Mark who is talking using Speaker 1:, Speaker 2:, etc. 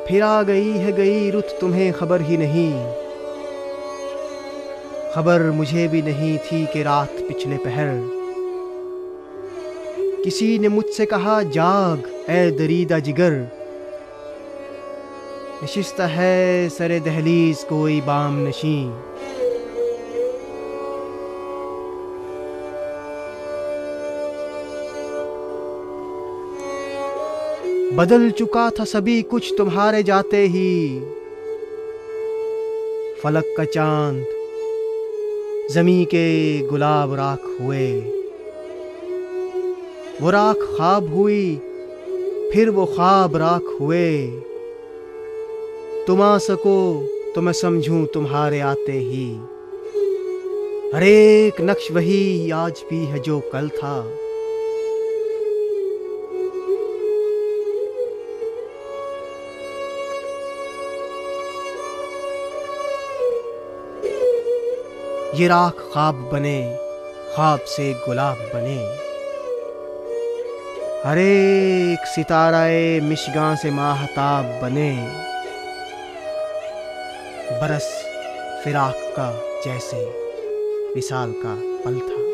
Speaker 1: फिर आ गई है गई रुत तुम्हें खबर ही नहीं। खबर मुझे भी नहीं थी कि रात पिछले पहर किसी ने मुझसे कहा जाग ए दरीदा जिगर। नशिस्ता है सरे दहलीज कोई बाम नशी। बदल चुका था सभी कुछ तुम्हारे जाते ही। फलक का चांद ज़मीं के गुलाब राख हुए। वो राख ख्वाब हुई फिर वो ख्वाब राख हुए। तुम आ सको तो मैं समझूं तुम्हारे आते ही। हर एक नक्श वही आज भी है जो कल था। ये राख ख्वाब बने ख्वाब से गुलाब बने। हर एक सिताराए मिशगां से माहताब बने। बरस फिराक का जैसे विसाल का पल था।